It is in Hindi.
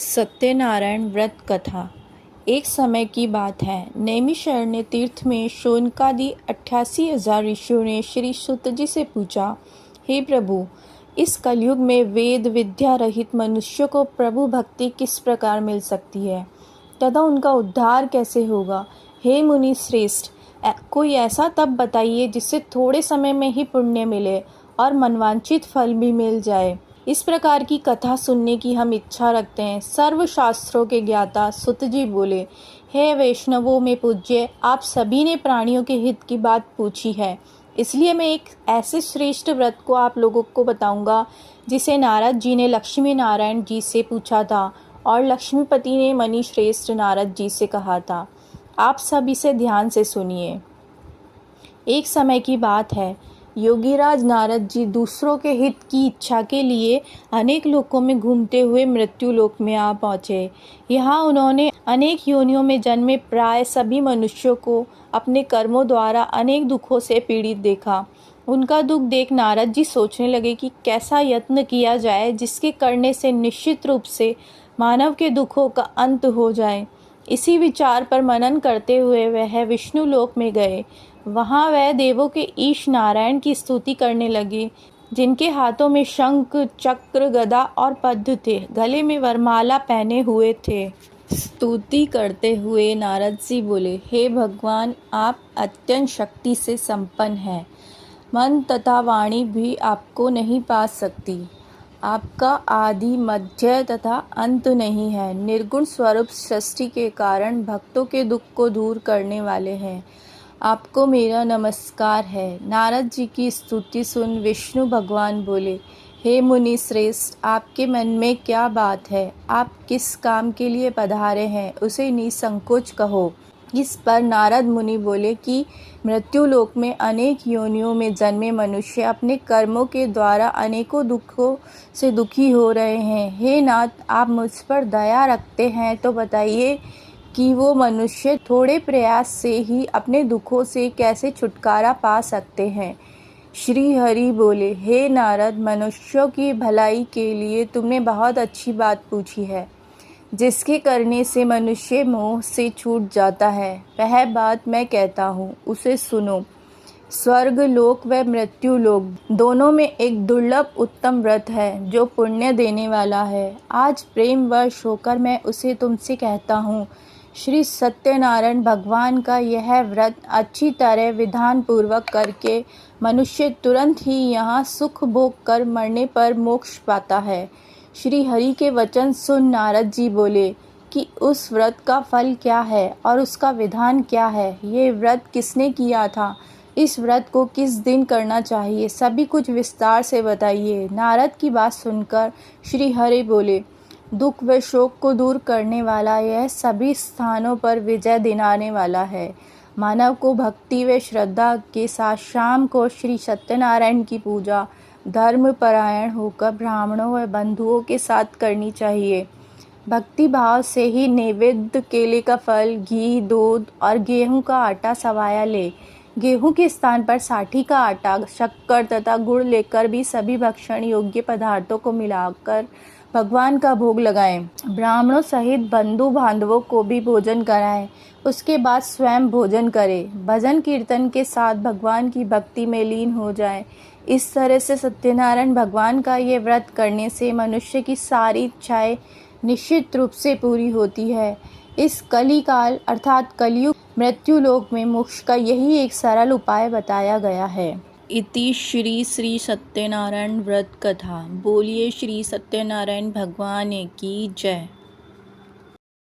सत्यनारायण व्रत कथा। एक समय की बात है, नैमिषारण्य तीर्थ में शौनकादि 88,000 ऋषियों ने श्री सुत जी से पूछा, हे प्रभु, इस कलयुग में वेद विद्या रहित मनुष्य को प्रभु भक्ति किस प्रकार मिल सकती है तथा उनका उद्धार कैसे होगा। हे मुनि श्रेष्ठ, कोई ऐसा तप बताइए जिससे थोड़े समय में ही पुण्य मिले और मनवांछित फल भी मिल जाए। इस प्रकार की कथा सुनने की हम इच्छा रखते हैं। सर्व शास्त्रों के ज्ञाता सुत जी बोले, हे वैष्णवों में पूज्य, आप सभी ने प्राणियों के हित की बात पूछी है, इसलिए मैं एक ऐसे श्रेष्ठ व्रत को आप लोगों को बताऊंगा जिसे नारद जी ने लक्ष्मी नारायण जी से पूछा था और लक्ष्मीपति ने मणि श्रेष्ठ नारद जी से कहा था। आप सब इसे ध्यान से सुनिए। एक समय की बात है, योगीराज नारद जी दूसरों के हित की इच्छा के लिए अनेक लोकों में घूमते हुए मृत्यु लोक में आ पहुँचे। यहाँ उन्होंने अनेक योनियों में जन्मे प्राय सभी मनुष्यों को अपने कर्मों द्वारा अनेक दुखों से पीड़ित देखा। उनका दुख देख नारद जी सोचने लगे कि कैसा यत्न किया जाए जिसके करने से निश्चित रूप से मानव के दुखों का अंत हो जाए। इसी विचार पर मनन करते हुए वह विष्णु लोक में गए। वहाँ वह देवों के ईश नारायण की स्तुति करने लगे, जिनके हाथों में शंख चक्र गदा और पद्म थे, गले में वरमाला पहने हुए थे। स्तुति करते हुए नारद जी बोले, हे भगवान, आप अत्यंत शक्ति से संपन्न हैं। मन तथा वाणी भी आपको नहीं पा सकती। आपका आदि मध्य तथा अंत नहीं है। निर्गुण स्वरूप सृष्टि के कारण भक्तों के दुख को दूर करने वाले हैं। आपको मेरा नमस्कार है। नारद जी की स्तुति सुन विष्णु भगवान बोले, हे मुनि श्रेष्ठ, आपके मन में क्या बात है? आप किस काम के लिए पधारे हैं, उसे निसंकोच कहो। इस पर नारद मुनि बोले कि मृत्यु लोक में अनेक योनियों में जन्मे मनुष्य अपने कर्मों के द्वारा अनेकों दुखों से दुखी हो रहे हैं। हे नाथ, आप मुझ पर दया रखते हैं तो बताइए कि वो मनुष्य थोड़े प्रयास से ही अपने दुखों से कैसे छुटकारा पा सकते हैं। श्री हरि बोले, हे नारद, मनुष्यों की भलाई के लिए तुमने बहुत अच्छी बात पूछी है। जिसके करने से मनुष्य मोह से छूट जाता है, वह बात मैं कहता हूँ, उसे सुनो। स्वर्ग लोक व मृत्यु लोक दोनों में एक दुर्लभ उत्तम व्रत है जो पुण्य देने वाला है। आज प्रेम वश होकर मैं उसे तुमसे कहता हूँ। श्री सत्यनारायण भगवान का यह व्रत अच्छी तरह विधान पूर्वक करके मनुष्य तुरंत ही यहाँ सुख भोग कर मरने पर मोक्ष पाता है। श्री हरि के वचन सुन नारद जी बोले कि उस व्रत का फल क्या है और उसका विधान क्या है। ये व्रत किसने किया था? इस व्रत को किस दिन करना चाहिए? सभी कुछ विस्तार से बताइए। नारद की बात सुनकर श्री हरि बोले, दुख व शोक को दूर करने वाला यह सभी स्थानों पर विजय दिलाने वाला है। मानव को भक्ति व श्रद्धा के साथ शाम को श्री सत्यनारायण की पूजा धर्म परायण होकर ब्राह्मणों व बंधुओं के साथ करनी चाहिए। भक्ति भाव से ही नैवेद्य केले का फल, घी, दूध और गेहूं का आटा सवाया ले। गेहूं के स्थान पर साठी का आटा, शक्कर तथा गुड़ लेकर भी सभी भक्षण योग्य पदार्थों को मिलाकर भगवान का भोग लगाएं। ब्राह्मणों सहित बंधु बांधवों को भी भोजन कराएं। उसके बाद स्वयं भोजन करें। भजन कीर्तन के साथ भगवान की भक्ति में लीन हो जाएं। इस तरह से सत्यनारायण भगवान का ये व्रत करने से मनुष्य की सारी इच्छाएं निश्चित रूप से पूरी होती है। इस कलिकाल अर्थात कलयुग मृत्यु लोक में मोक्ष का यही एक सरल उपाय बताया गया है। इति श्री सत्यनारायण व्रत कथा। बोलिए श्री सत्यनारायण भगवान की जय।